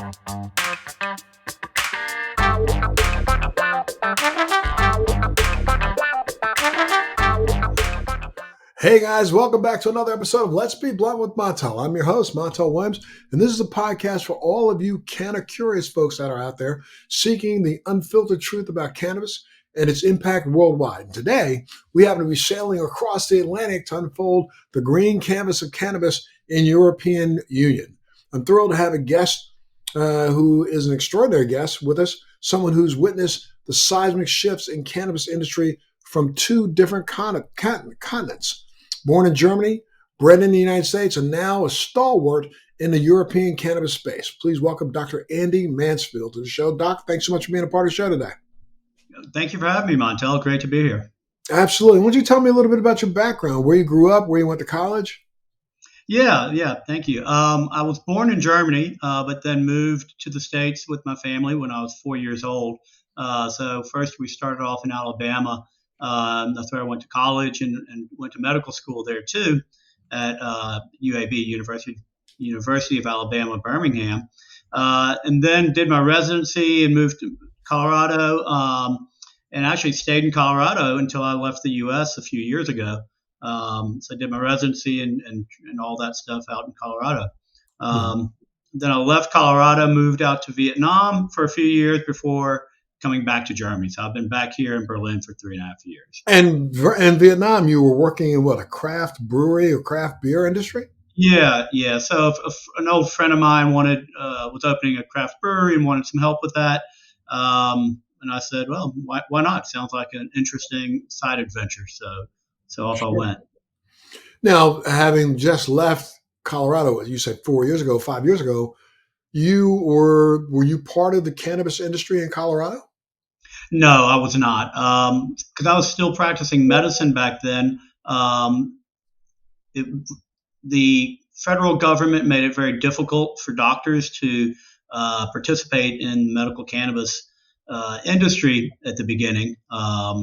Hey guys, welcome back to another episode of Let's Be Blunt with Montel. I'm your host, Montel Williams, and this is a podcast for all of you canna-curious folks that are out there seeking the unfiltered truth about cannabis and its impact worldwide. And today, we happen to be sailing across the Atlantic to unfold the green canvas of cannabis in European Union. I'm thrilled to have a guest who is an extraordinary guest with us, someone who's witnessed the seismic shifts in cannabis industry from two different continents. Born in Germany, bred in the United States, and now a stalwart in the European cannabis space. Please welcome Dr. Andy Mannsfeld to the show. Doc, thanks so much for being a part of the show today. Thank you for having me, Montel. Great to be here. Absolutely. Why don't you tell me a little bit about your background, where you grew up, where you went to college? Yeah, thank you. I was born in Germany, but then moved to the States with my family when I was 4 years old. So first we started off in Alabama. That's where I went to college and went to medical school there too at UAB, University of Alabama, Birmingham. And then did my residency and moved to Colorado and actually stayed in Colorado until I left the U.S. a few years ago. So I did my residency and all that stuff out in Colorado. Then I left Colorado, moved out to Vietnam for a few years before coming back to Germany. So I've been back here in Berlin for 3.5 years. And in Vietnam, you were working in what, a craft brewery or craft beer industry? Yeah. So if an old friend of mine was opening a craft brewery and wanted some help with that. And I said, well, why not? Sounds like an interesting side adventure. So off I went. Now, having just left Colorado, you said 4 years ago, 5 years ago, were you part of the cannabis industry in Colorado? No, I was not, because I was still practicing medicine back then. The federal government made it very difficult for doctors to participate in the medical cannabis industry at the beginning.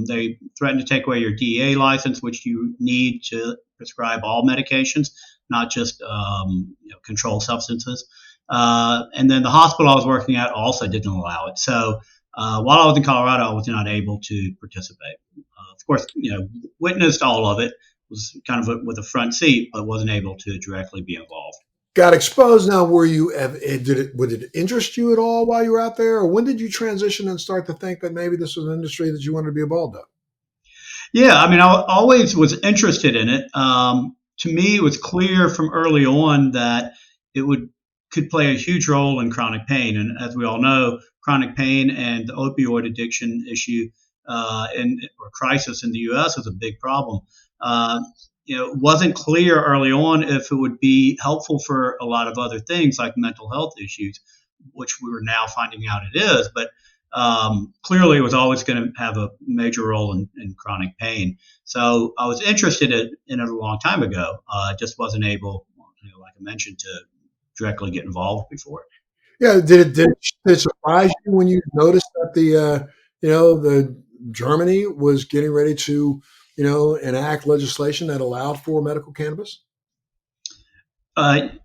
They threatened to take away your DEA license, which you need to prescribe all medications, not just controlled substances. And then the hospital I was working at also didn't allow it. So while I was in Colorado, I was not able to participate. Of course, witnessed all of it, was kind of with a front seat, but wasn't able to directly be involved. Got exposed. Now, would it interest you at all while you were out there? Or when did you transition and start to think that maybe this was an industry that you wanted to be involved in? Yeah, I mean, I always was interested in it. To me, it was clear from early on that it could play a huge role in chronic pain. And as we all know, chronic pain and the opioid addiction issue or crisis in the U.S. is a big problem. It wasn't clear early on if it would be helpful for a lot of other things like mental health issues, which we were now finding out it is. But clearly, it was always going to have a major role in chronic pain. So I was interested in it a long time ago. Just wasn't able, like I mentioned, to directly get involved before. Yeah, did it surprise you when you noticed that the Germany was getting ready to enact legislation that allowed for medical cannabis? What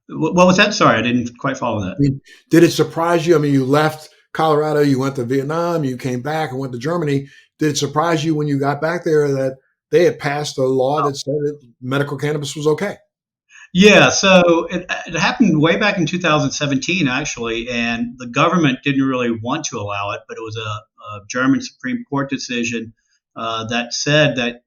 was that? Sorry, I didn't quite follow that. Did it surprise you? I mean, you left Colorado, you went to Vietnam, you came back and went to Germany. Did it surprise you when you got back there that they had passed a law that said that medical cannabis was okay? Yeah, so it happened way back in 2017, actually, and the government didn't really want to allow it, but it was a German Supreme Court decision that said that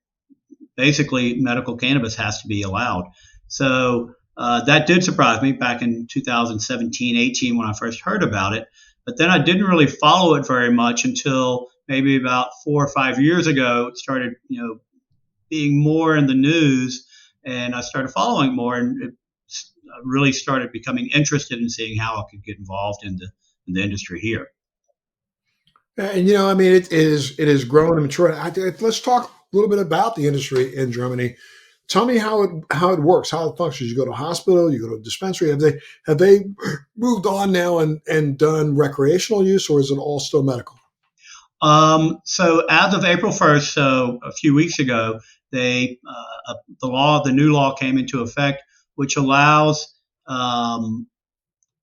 basically medical cannabis has to be allowed. So that did surprise me back in 2017, 18 when I first heard about it. But then I didn't really follow it very much until maybe about 4 or 5 years ago. It started, being more in the news, and I started following more, and it really started becoming interested in seeing how I could get involved in the industry here. And it is grown and matured. Let's talk a little bit about the industry in Germany. Tell me how it works, how it functions. You go to a hospital, you go to a dispensary. Have they moved on now and done recreational use, or is it all still medical? So as of April 1st, so a few weeks ago, the new law came into effect, which allows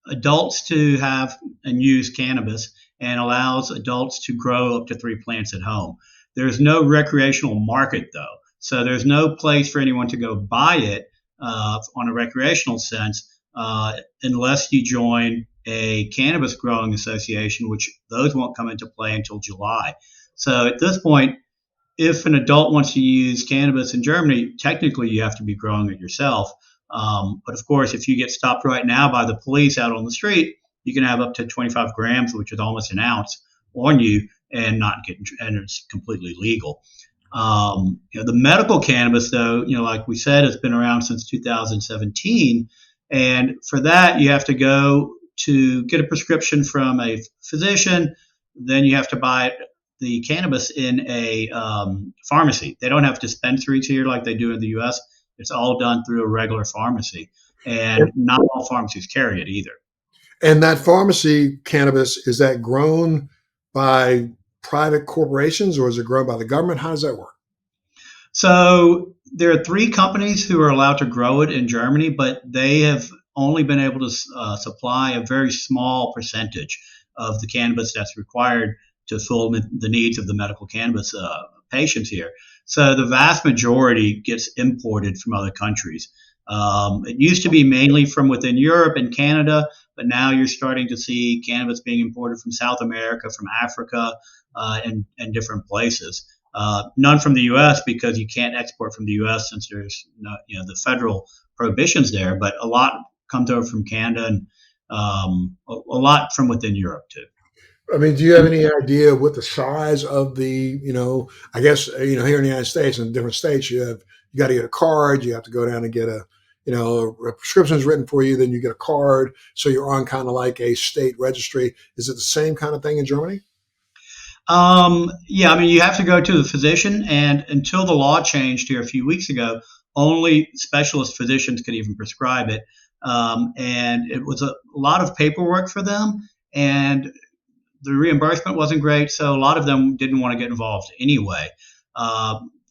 adults to have and use cannabis and allows adults to grow up to 3 plants at home. There's no recreational market though, so there's no place for anyone to go buy it on a recreational sense unless you join a cannabis growing association, which those won't come into play until July. So at this point, if an adult wants to use cannabis in Germany, technically you have to be growing it yourself. But of course, if you get stopped right now by the police out on the street, you can have up to 25 grams, which is almost an ounce, on you and not get, and it's completely legal. The medical cannabis, though, like we said, has been around since 2017. And for that, you have to go to get a prescription from a physician. Then you have to buy the cannabis in a pharmacy. They don't have dispensaries here like they do in the U.S. It's all done through a regular pharmacy, and not all pharmacies carry it either. And that pharmacy cannabis, is that grown by private corporations or is it grown by the government? How does that work? So there are 3 companies who are allowed to grow it in Germany, but they have only been able to supply a very small percentage of the cannabis that's required to fill the needs of the medical cannabis patients here. So the vast majority gets imported from other countries. It used to be mainly from within Europe and Canada, but now you're starting to see cannabis being imported from South America, from Africa, and different places. None from the U.S. because you can't export from the U.S. since there's the federal prohibitions there. But a lot comes over from Canada and a lot from within Europe too. I mean, do you have any idea what the size of the, I guess, here in the United States and different states, you got to get a card. You have to go down and get a prescription is written for you. Then you get a card. So you're on kind of like a state registry. Is it the same kind of thing in Germany? Yeah, I mean, you have to go to the physician, and until the law changed here a few weeks ago, only specialist physicians could even prescribe it. And it was a lot of paperwork for them, and the reimbursement wasn't great, so a lot of them didn't want to get involved anyway.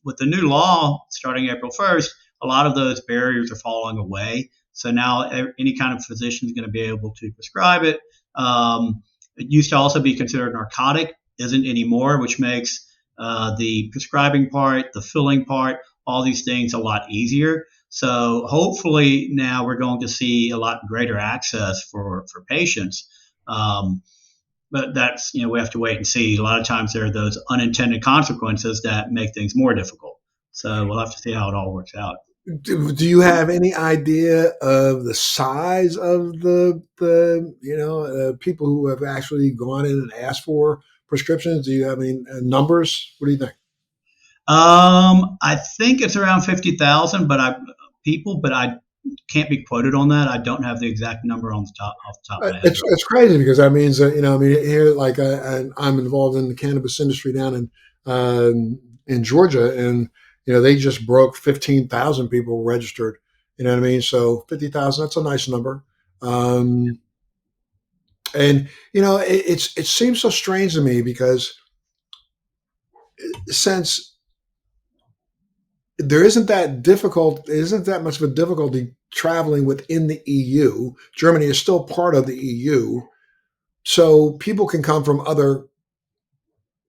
With the new law starting April 1st, a lot of those barriers are falling away. So now any kind of physician is going to be able to prescribe it. It used to also be considered narcotic, isn't anymore, which makes the prescribing part, the filling part, all these things a lot easier. So hopefully now we're going to see a lot greater access for patients. But that's, we have to wait and see. A lot of times there are those unintended consequences that make things more difficult. So we'll have to see how it all works out. Do you have any idea of the size of the people who have actually gone in and asked for prescriptions? Do you have any numbers? What do you think? I think it's around 50,000, but I can't be quoted on that. I don't have the exact number off the top of my head. It's crazy because that means that here, like I'm involved in the cannabis industry down in Georgia, and they just broke 15,000 people registered. You know what I mean? So 50,000, that's a nice number. And it seems so strange to me because since there isn't that much of a difficulty traveling within the EU. Germany is still part of the EU. So people can come from other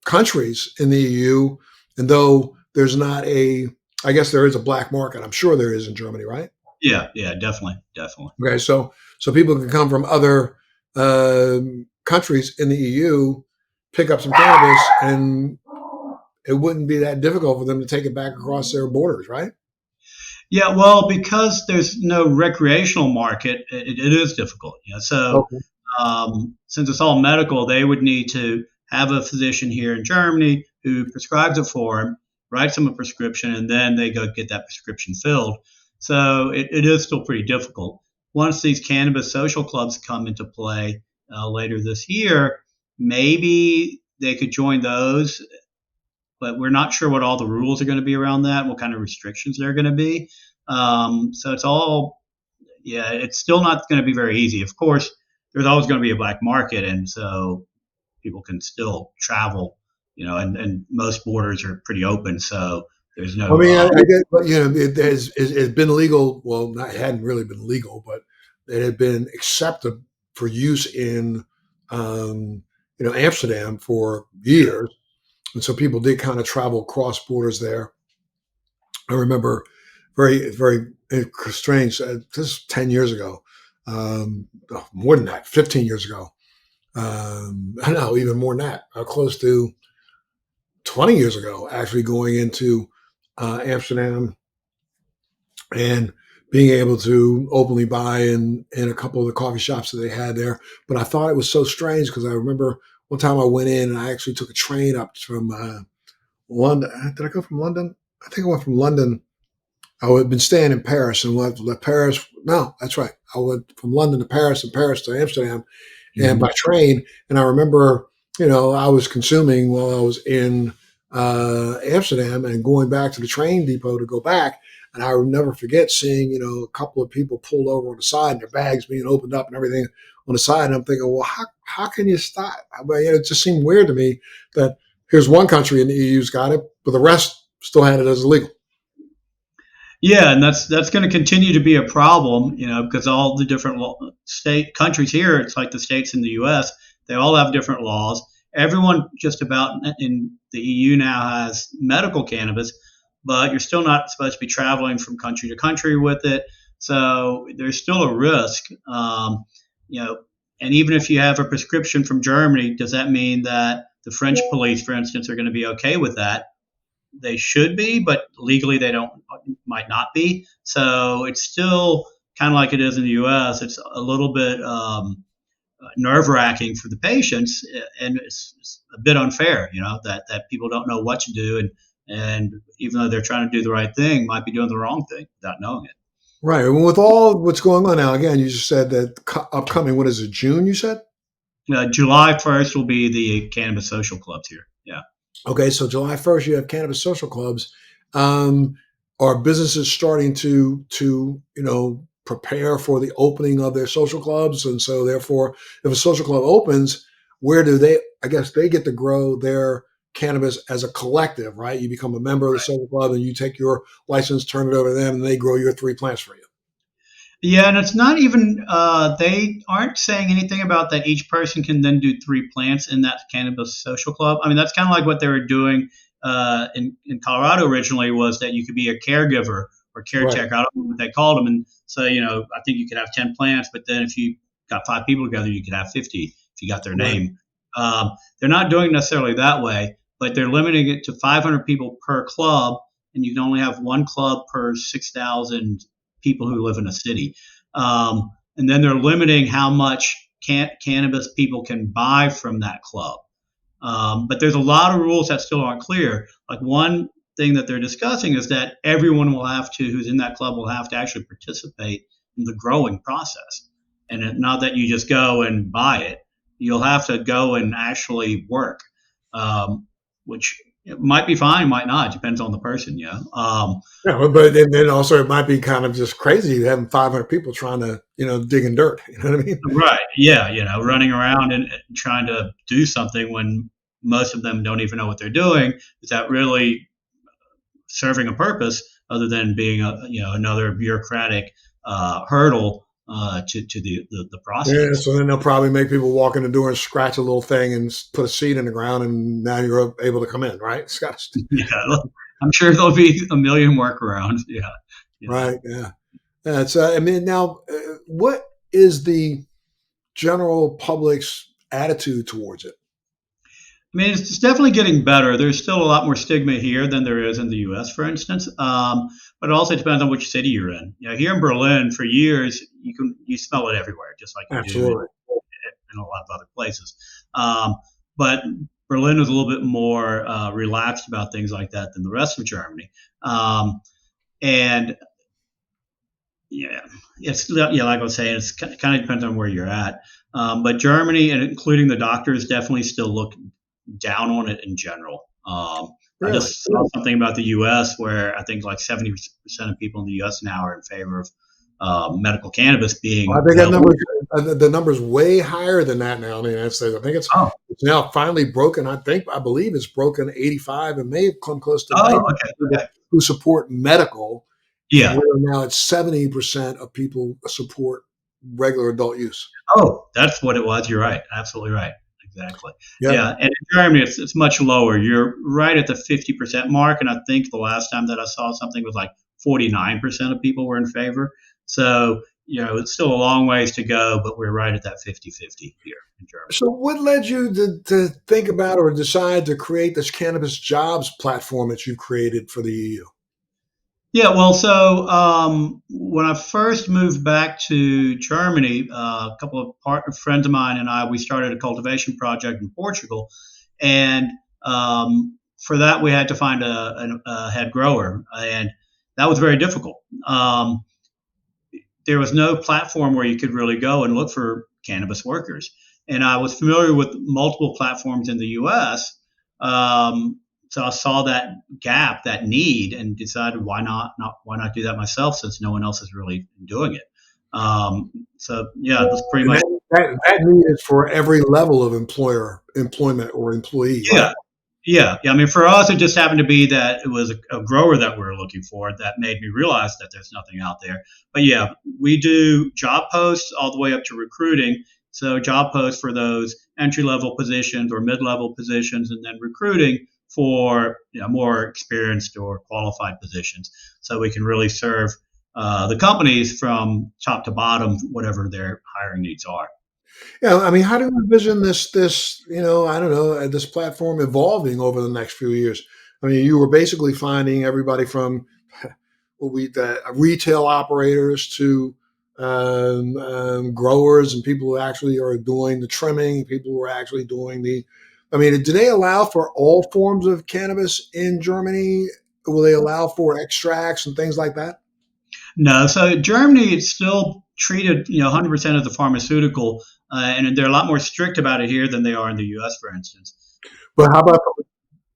countries in the EU. And though there's not I guess there is a black market. I'm sure there is in Germany, right? Yeah, definitely. Okay, so people can come from other countries in the EU, pick up some cannabis, and it wouldn't be that difficult for them to take it back across their borders, right? Yeah, well, because there's no recreational market, it is difficult. So okay. Since it's all medical, they would need to have a physician here in Germany who prescribes it for them, writes them a prescription, and then they go get that prescription filled. So it is still pretty difficult. Once these cannabis social clubs come into play later this year, maybe they could join those, but we're not sure what all the rules are going to be around that, what kind of restrictions there are going to be. So it's still not going to be very easy. Of course, there's always going to be a black market, and so people can still travel, and most borders are pretty open, so there's no. I mean, I guess, but it's been legal. Well, it hadn't really been legal, but it had been accepted for use in Amsterdam for years, and so people did kind of travel cross borders there. I remember very, very strange. This is 10 years ago, more than that, 15 years ago. I know, even more than that, close to 20 years ago, actually going into Amsterdam and being able to openly buy in a couple of the coffee shops that they had there. But I thought it was so strange because I remember one time I went in and I actually took a train up from London. Did I go from London? I think I went from London. I had been staying in Paris and left Paris. No, that's right. I went from London to Paris and Paris to Amsterdam, and Mhm. by train. And I remember, I was consuming while I was in Amsterdam and going back to the train depot to go back. And I will never forget seeing, a couple of people pulled over on the side and their bags being opened up and everything on the side. And I'm thinking, well, how can you stop? I mean, it just seemed weird to me that here's one country in the EU's got it, but the rest still had it as illegal. Yeah, and that's going to continue to be a problem, because all the different state countries here, it's like the states in the U.S. They all have different laws. Everyone just about in the EU now has medical cannabis, but you're still not supposed to be traveling from country to country with it. So there's still a risk, you know. And even if you have a prescription from Germany, does that mean that the French police, for instance, are going to be okay with that? They should be, but legally they don't, might not be. So it's still kind of like it is in the U.S. It's a little bit nerve wracking for the patients, and it's a bit unfair, that people don't know what to do, and even though they're trying to do the right thing, might be doing the wrong thing without knowing it. Right. And with all what's going on now, again, you just said that upcoming, what is it, June, you said? July 1st will be the cannabis social clubs here. Yeah. Okay, so July 1st, you have cannabis social clubs. Um, are businesses starting to prepare for the opening of their social clubs? And so, therefore, if a social club opens, where do they? I guess they get to grow their cannabis as a collective, right? You become a member of the social club, and you take your license, turn it over to them, and they grow your 3 plants for you. Yeah, and it's not even, they aren't saying anything about that each person can then do 3 plants in that cannabis social club. I mean, that's kind of like what they were doing in Colorado originally, was that you could be a caregiver or Right. caretaker. I don't know what they called them. And so, I think you could have 10 plants, but then if you got 5 people together, you could have 50 if you got their Right. name. They're not doing it necessarily that way, but they're limiting it to 500 people per club, and you can only have one club per 6,000 people who live in a city. And then they're limiting how much cannabis people can buy from that club. But there's a lot of rules that still aren't clear. Like, one thing that they're discussing is that everyone who's in that club will have to actually participate in the growing process. And not that you just go and buy it, you'll have to go and actually work, which might be fine, might not. It depends on the person, yeah. Yeah, but then also it might be kind of just crazy having 500 people trying to, dig in dirt. You know what I mean? Right. Yeah. Running around and trying to do something when most of them don't even know what they're doing without really serving a purpose other than being another bureaucratic hurdle to the Yeah, process. so then they'll probably make people walk in the door and scratch a little thing and put a seed in the ground, and now you're able to come in, right? It's got to, Yeah. I'm sure there'll be a million workarounds. Yeah. right? Yeah. That's. I mean, now, what is the general public's attitude towards it? I mean, it's definitely getting better. There's still a lot more stigma here than there is in the U.S., for instance. But it also depends on which city you're in. Here in Berlin, for years, you smell it everywhere, just like you do Absolutely. in a lot of other places. But Berlin is a little bit more relaxed about things like that than the rest of Germany. And yeah, like I was saying, it's kind of depends on where you're at. But Germany, and including the doctors, definitely still look down on it in general. I Really? just saw something about the U.S. where I think like 70% of people in the U.S. now are in favor of medical cannabis Well, I being think that available. number, the number's way higher than that now in the United States. I think Oh, it's now finally broken. I believe it's broken 85 and may have come close to oh, 90 okay, people okay. who support medical, and Yeah, we're now at 70% of people support. regular adult use. Oh, that's what it was. You're right. Absolutely right. Exactly. Yeah. Yeah. And in Germany, it's much lower. You're right at the 50% mark. And I think the last time that I saw something was like 49% of people were in favor. So, it's still a long ways to go, but we're right at that 50-50 here in Germany. So, what led you to think about or decide to create this cannabis jobs platform that you created for the EU? Yeah, well, so when I first moved back to Germany, a couple of friends of mine and I, we started a cultivation project in Portugal, and for that we had to find a head grower, and that was very difficult. There was no platform where you could really go and look for cannabis workers, and I was familiar with multiple platforms in the U.S. So I saw that gap, that need, and decided why not do that myself since no one else is really doing it. So yeah, that's pretty And much. that need is for every level of employment or employee, right? Yeah, yeah. I mean, for us, it just happened to be that it was a grower that we were looking for that made me realize that there's nothing out there. But yeah, we do job posts all the way up to recruiting. So job posts for those entry level positions or mid level positions, and then recruiting for more experienced or qualified positions. So we can really serve the companies from top to bottom, whatever their hiring needs are. Yeah, I mean, how do you envision this, I don't know, this platform evolving over the next few years? I mean, you were basically finding everybody from the retail operators to growers and people who actually are doing the trimming, people who are actually doing the. I mean, do they allow for all forms of cannabis in Germany? Will they allow for extracts and things like that? No, so Germany is still treated 100% as a pharmaceutical, and they're a lot more strict about it here than they are in the U.S., for instance. But how about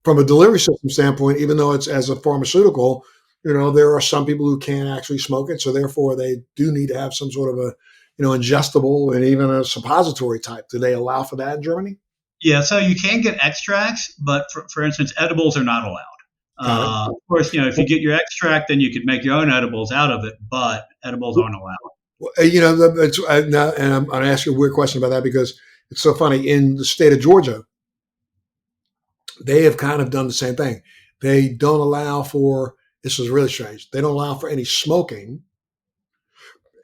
from a delivery system standpoint, even though it's as a pharmaceutical, there are some people who can't actually smoke it, so therefore they do need to have some sort of a, ingestible and even a suppository type. Do they allow for that in Germany? Yeah, so you can get extracts, but for instance, edibles are not allowed. Got it. Of course, if you get your extract, then you could make your own edibles out of it, but edibles aren't allowed. Well, and I'm going to ask you a weird question about that because it's so funny. In the state of Georgia, they have kind of done the same thing. They don't allow for, this is really strange, they don't allow for any smoking,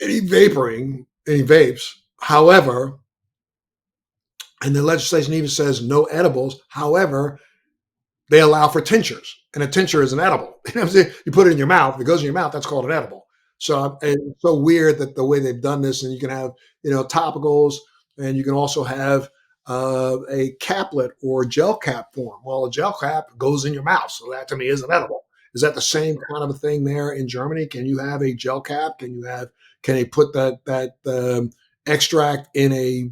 any vaporing, any vapes. However, and the legislation even says no edibles. However, they allow for tinctures, and a tincture is an edible. You know what I'm saying? You put it in your mouth, if it goes in your mouth, that's called an edible. So it's so weird that the way they've done this, and you can have, topicals, and you can also have a caplet or gel cap form. Well, a gel cap goes in your mouth, so that to me is an edible. Is that the same kind of a thing there in Germany? Can you have a gel cap? Can they put that extract in a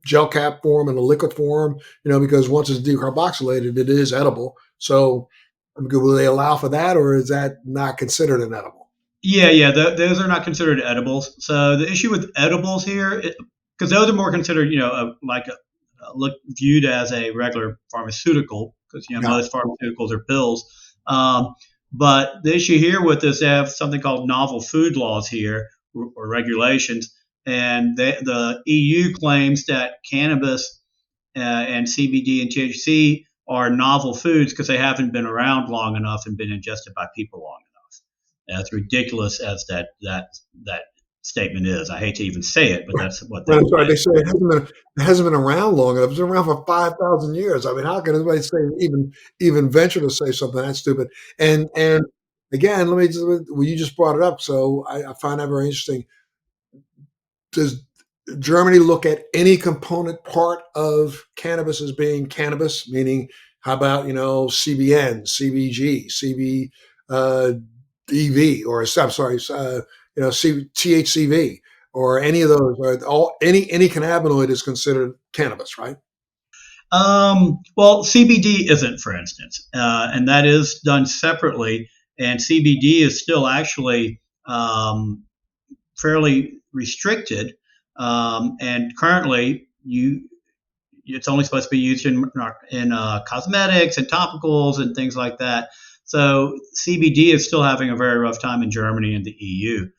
gel cap form and a liquid form? Because once it's decarboxylated, it is edible. So, will they allow for that, or is that not considered an edible? Yeah. Those are not considered edibles. So the issue with edibles here, because those are more considered, look viewed as a regular pharmaceutical, because most pharmaceuticals are pills. But the issue here with this, they have something called novel food laws here or regulations, and the EU claims that cannabis and CBD and THC are novel foods because they haven't been around long enough and been ingested by people long enough. As ridiculous as that statement is, I hate to even say it, but that's what they Well, sorry, say. they say it hasn't been around long enough. It's been around for 5,000 years. I mean, how can anybody say even venture to say something that stupid? And again, let me just well, you just brought it up, so I find that very interesting. Does Germany look at any component part of cannabis as being cannabis? Meaning, how about CBN, CBG, CB, DV, or I'm sorry, THCV, or any of those, or any cannabinoid is considered cannabis, right? Well, CBD isn't, for instance, and that is done separately. And CBD is still actually fairly restricted, and currently it's only supposed to be used in cosmetics and topicals and things like that. So CBD is still having a very rough time in Germany and the EU.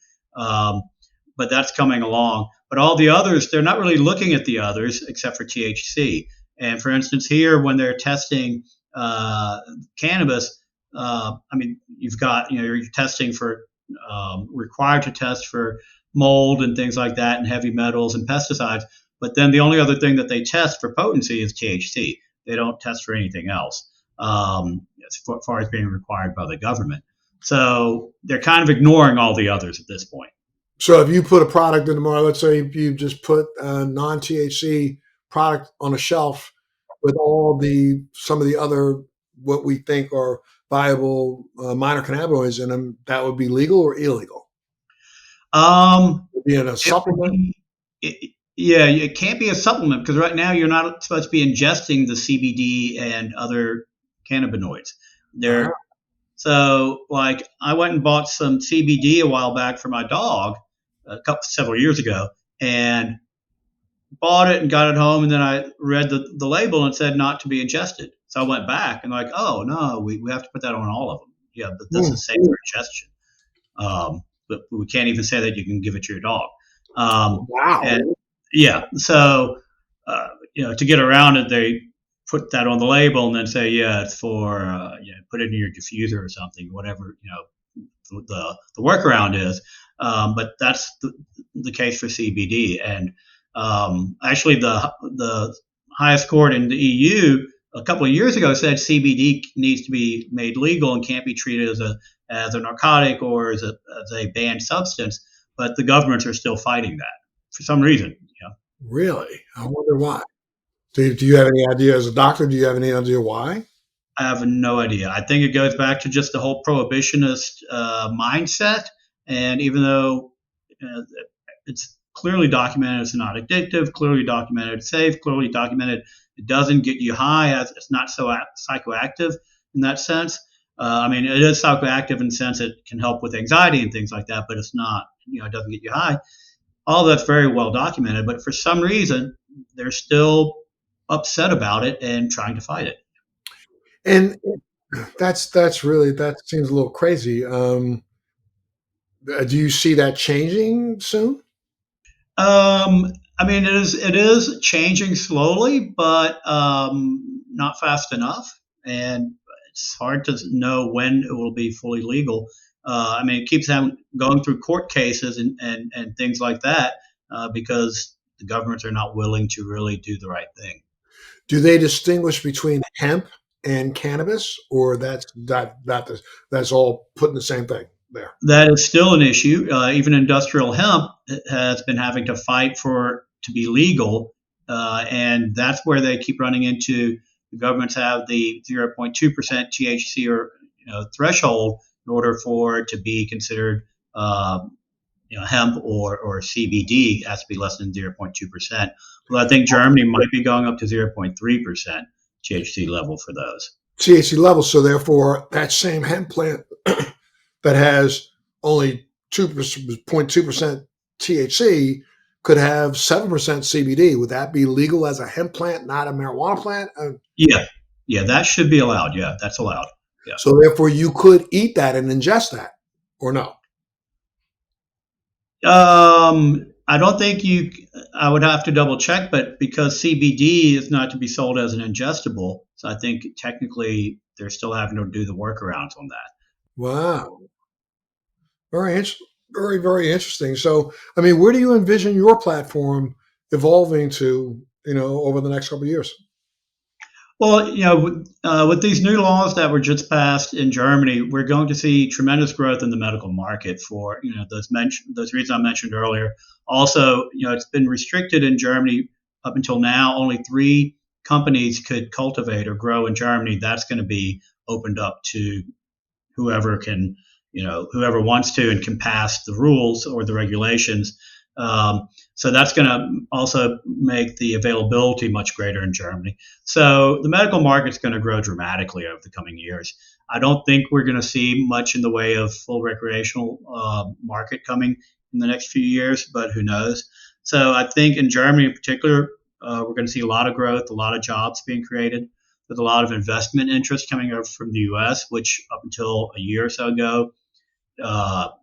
but that's coming along. But all the others, they're not really looking at the others except for THC. And for instance, here when they're testing cannabis, I mean, you've got you're testing for required to test for mold and things like that, and heavy metals and pesticides. But then the only other thing that they test for potency is THC. They don't test for anything else, as far as being required by the government. So they're kind of ignoring all the others at this point. So if you put a product in tomorrow, let's say you just put a non-THC product on a shelf with some of the other what we think are viable minor cannabinoids in them, that would be legal or illegal? Would it be in a supplement? Yeah, it can't be a supplement because right now you're not supposed to be ingesting the CBD and other cannabinoids. Uh-huh. So, like, I went and bought some CBD a while back for my dog, several years ago, and bought it and got it home, and then I read the label and it said not to be ingested. So I went back and like, oh no, we have to put that on all of them. Yeah, but this is safe for ingestion. But we can't even say that you can give it to your dog. Wow. And yeah, so to get around it, they put that on the label and then say, yeah, it's for put it in your diffuser or something, whatever the workaround is. But that's the case for CBD. And actually, the highest court in the EU a couple of years ago said CBD needs to be made legal and can't be treated as a narcotic or as a banned substance. But the governments are still fighting that for some reason. Really? I wonder why. Do you have any idea as a doctor? Do you have any idea why? I have no idea. I think it goes back to just the whole prohibitionist mindset. And even though it's clearly documented it's not addictive, clearly documented it's safe, clearly documented it doesn't get you high, as it's not so psychoactive in that sense. I mean, it is psychoactive in the sense it can help with anxiety and things like that, but it's not, it doesn't get you high. All that's very well documented, but for some reason, they're still upset about it and trying to fight it. And that's really that seems a little crazy. Do you see that changing soon? I mean, it is changing slowly, but not fast enough, and it's hard to know when it will be fully legal. I mean, it keeps going through court cases and things like that because the governments are not willing to really do the right thing. Do they distinguish between hemp and cannabis, or that's all put in the same thing there? That is still an issue. Even industrial hemp has been having to fight to be legal, and that's where they keep running into. The governments have the 0.2% THC or threshold in order for it to be considered hemp or CBD. It has to be less than 0.2%. Well, I think Germany might be going up to 0.3% THC level for those. THC level. So therefore, that same hemp plant that has only 2.2% THC could have 7% CBD. Would that be legal as a hemp plant, not a marijuana plant? Yeah, that should be allowed. Yeah, that's allowed. Yeah. So therefore, you could eat that and ingest that, or no? I don't think I would have to double check, but because CBD is not to be sold as an ingestible, so I think technically they're still having to do the workarounds on that. Wow. Very, very interesting. So, I mean, where do you envision your platform evolving to, over the next couple of years? Well, with these new laws that were just passed in Germany, we're going to see tremendous growth in the medical market for those reasons I mentioned earlier. Also, it's been restricted in Germany up until now. Only 3 companies could cultivate or grow in Germany. That's going to be opened up to whoever can, whoever wants to and can pass the rules or the regulations. So that's going to also make the availability much greater in Germany. So the medical market's going to grow dramatically over the coming years. I don't think we're going to see much in the way of full recreational market coming in the next few years, but who knows? So I think in Germany in particular, we're going to see a lot of growth, a lot of jobs being created, with a lot of investment interest coming over from the U.S., which up until a year or so ago,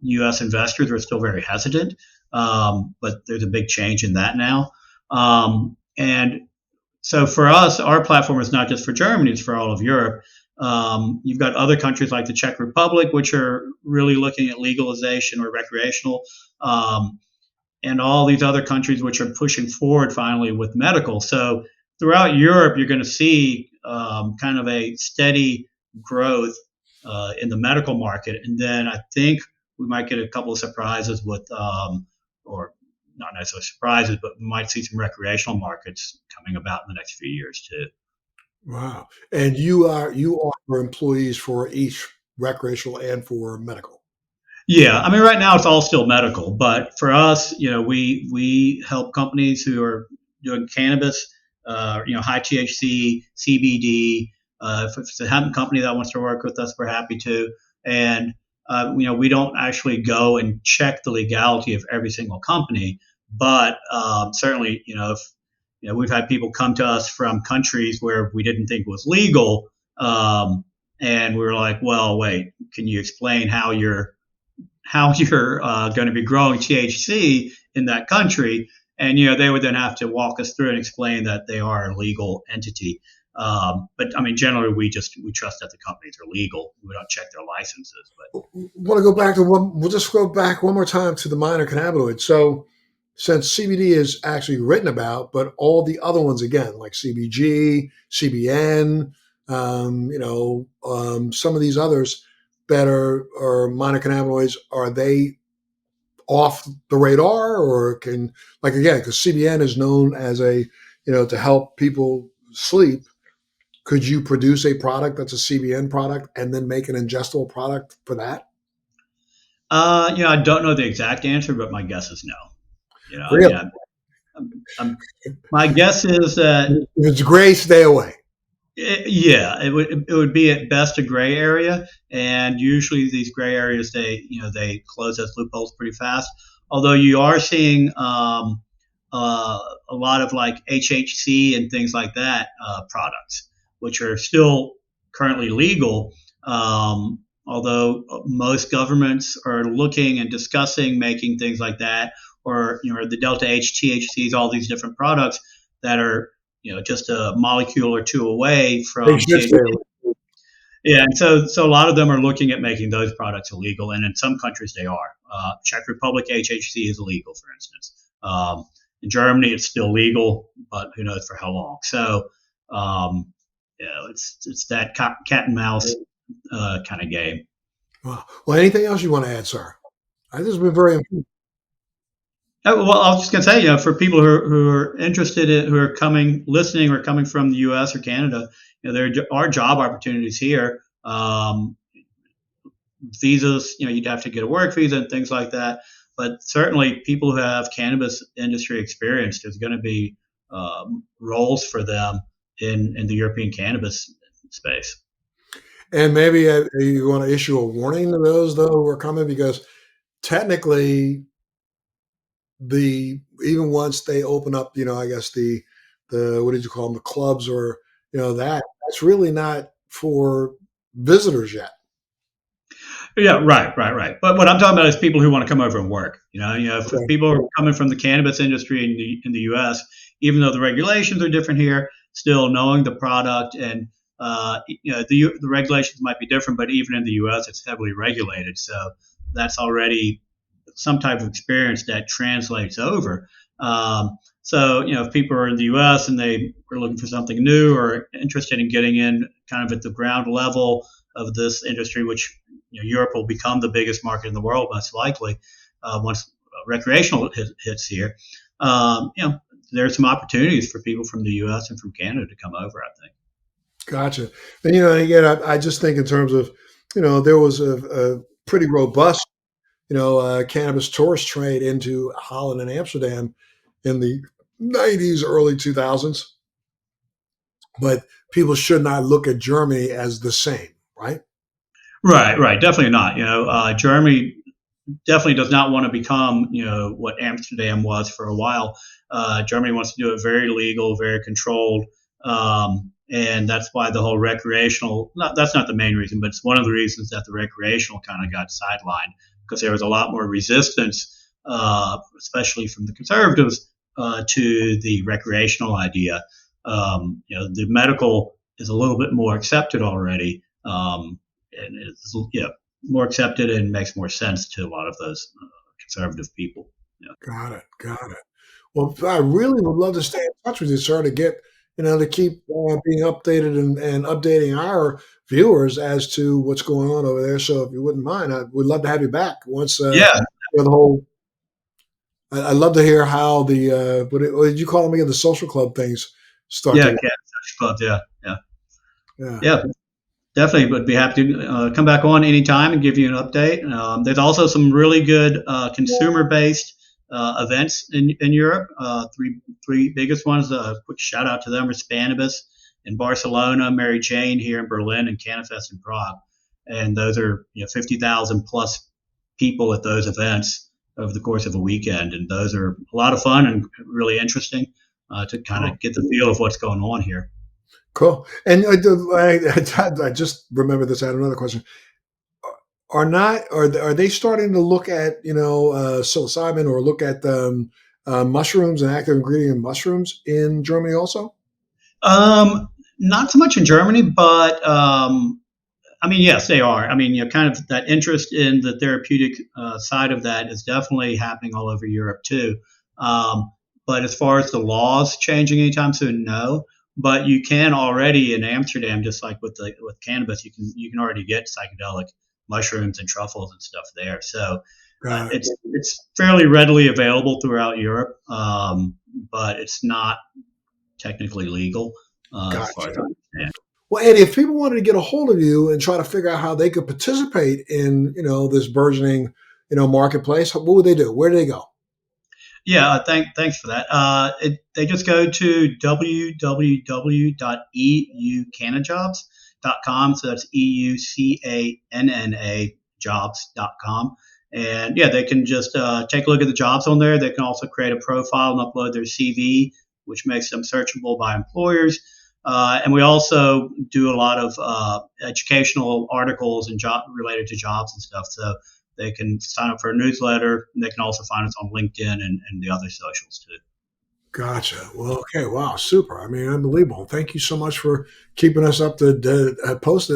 U.S. investors were still very hesitant. but there's a big change in that now. And so for us, our platform is not just for Germany; it's for all of Europe. You've got other countries like the Czech Republic, which are really looking at legalization or recreational, and all these other countries which are pushing forward finally with medical. So throughout Europe, you're going to see kind of a steady growth in the medical market, and then I think we might get a couple of surprises with, or not necessarily surprises, but we might see some recreational markets coming about in the next few years too. Wow. And you offer employees for each recreational and for medical. Yeah, I mean, right now it's all still medical, but for us, we help companies who are doing cannabis, high THC, CBD. If it's a hemp company that wants to work with us, we're happy to. And we don't actually go and check the legality of every single company, but certainly, if we've had people come to us from countries where we didn't think was legal, and we were like, well, wait, can you explain how you're going to be growing THC in that country? And they would then have to walk us through and explain that they are a legal entity. But I mean, generally, we trust that the companies are legal. We don't check their licenses. But Want to go back to one? We'll just go back one more time to the minor cannabinoids. So, since CBD is actually written about, but all the other ones again, like CBG, CBN, some of these others that are minor cannabinoids, are they off the radar, or can, like, again, because CBN is known as to help people sleep. Could you produce a product that's a CBN product and then make an ingestible product for that? I don't know the exact answer, but my guess is no. I mean, Really? my guess is that If it's gray, stay away. it would be at best a gray area, and usually these gray areas they close those loopholes pretty fast. Although you are seeing a lot of like HHC and things like that products, which are still currently legal. Although most governments are looking and discussing making things like that, or the Delta H THCs, all these different products that are just a molecule or two away They from should THC. stay away. Yeah, and so a lot of them are looking at making those products illegal, and in some countries they are. Czech Republic HHC is illegal, for instance. In Germany, it's still legal, but who knows for how long. So, it's that cat and mouse kind of game. Wow. Well, anything else you want to add, sir? This has been very important. Well, I was just going to say, for people who are interested in, who are listening or coming from the U.S. or Canada, there are job opportunities here. Visas, you'd have to get a work visa and things like that. But certainly, people who have cannabis industry experience, there's going to be roles for them in the European cannabis space. And maybe you want to issue a warning to those, though, who are coming, because technically, even once they open up, I guess the what did you call them, the clubs, or that's really not for visitors yet. Yeah, right. But what I'm talking about is people who want to come over and work. If Okay. people are coming from the cannabis industry in the U.S., even though the regulations are different here, still knowing the product and the regulations might be different, but even in the U.S., it's heavily regulated. So that's already some type of experience that translates over. If people are in the U.S. and they are looking for something new or interested in getting in kind of at the ground level of this industry, which Europe will become the biggest market in the world, most likely, once recreational hits here. There's some opportunities for people from the U.S. and from Canada to come over, I think. Gotcha. And again, I just think in terms of, there was a pretty robust, cannabis tourist trade into Holland and Amsterdam in the 90s, early 2000s. But people should not look at Germany as the same, right? Right. Definitely not. Germany definitely does not want to become, what Amsterdam was for a while. Germany wants to do it very legal, very controlled. And that's why the whole recreational, that's not the main reason, but it's one of the reasons that the recreational kind of got sidelined, because there was a lot more resistance especially from the conservatives, to the recreational idea. The medical is a little bit more accepted already, and it's more accepted and makes more sense to a lot of those conservative people. Yeah. Got it. Got it. Well, I really would love to stay in touch with you, sir, to get, to keep being updated and updating our viewers as to what's going on over there. So if you wouldn't mind, I would love to have you back once Yeah, the whole. I'd love to hear how the what did you call them again? The social club things start yeah, to work. Cannabis Club. Yeah, yeah, Yeah. yeah. Definitely would be happy to come back on anytime and give you an update. There's also some really good consumer-based events in Europe. Three biggest ones. Quick shout out to them are Cannabis in Barcelona, Mary Jane here in Berlin, and Cannafest in Prague. And those are 50,000 plus people at those events over the course of a weekend, and those are a lot of fun and really interesting to kind Oh, of get the feel of what's going on here. cool. And I just remember this. I had another question. Are they starting to look at psilocybin or look at mushrooms and active ingredient mushrooms in Germany also? Not so much in Germany, but I mean, yes, they are. I mean, kind of that interest in the therapeutic side of that is definitely happening all over Europe too. Um, but as far as the laws changing anytime soon, no. But you can already in Amsterdam, just like with cannabis, you can already get psychedelic mushrooms and truffles and stuff there. So Got it. it's fairly readily available throughout Europe, but it's not technically legal as far as Gotcha. I understand. Well, Eddie, if people wanted to get a hold of you and try to figure out how they could participate in, this burgeoning, marketplace, what would they do? Where do they go? Yeah, thanks for that. They just go to www.eucannajobs.com. So that's EUCANNA jobs.com. And yeah, they can just take a look at the jobs on there. They can also create a profile and upload their CV, which makes them searchable by employers. And we also do a lot of educational articles and job related to jobs and stuff. So they can sign up for a newsletter. And they can also find us on LinkedIn and the other socials too. Gotcha. Well, okay. Wow. Super. I mean, unbelievable. Thank you so much for keeping us posted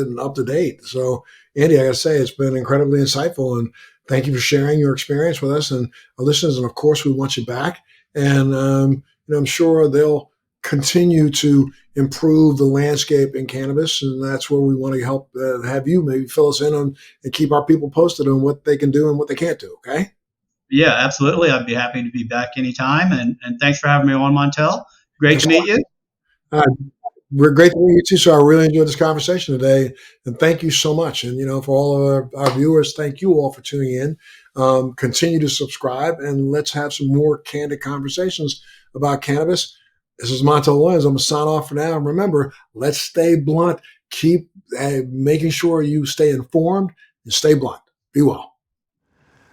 and up to date. So, Andy, I got to say, it's been incredibly insightful. And thank you for sharing your experience with us and our listeners. And of course, we want you back. And, I'm sure they'll continue to improve the landscape in cannabis. And that's where we want to help have you maybe fill us in on and keep our people posted on what they can do and what they can't do. Okay. Yeah, absolutely. I'd be happy to be back anytime. And thanks for having me on, Montel. Great Yes. to meet you. We're great to meet you too. So I really enjoyed this conversation today, and thank you so much. And for all of our viewers, thank you all for tuning in. Continue to subscribe, and let's have some more candid conversations about cannabis. This is Montel Williams. I'm gonna sign off for now. And remember, let's stay blunt. Keep making sure you stay informed and stay blunt. Be well.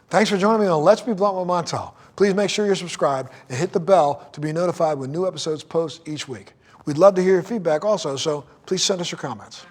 Thanks for joining me on Let's Be Blunt with Montel. Please make sure you're subscribed and hit the bell to be notified when new episodes post each week. We'd love to hear your feedback also, so please send us your comments.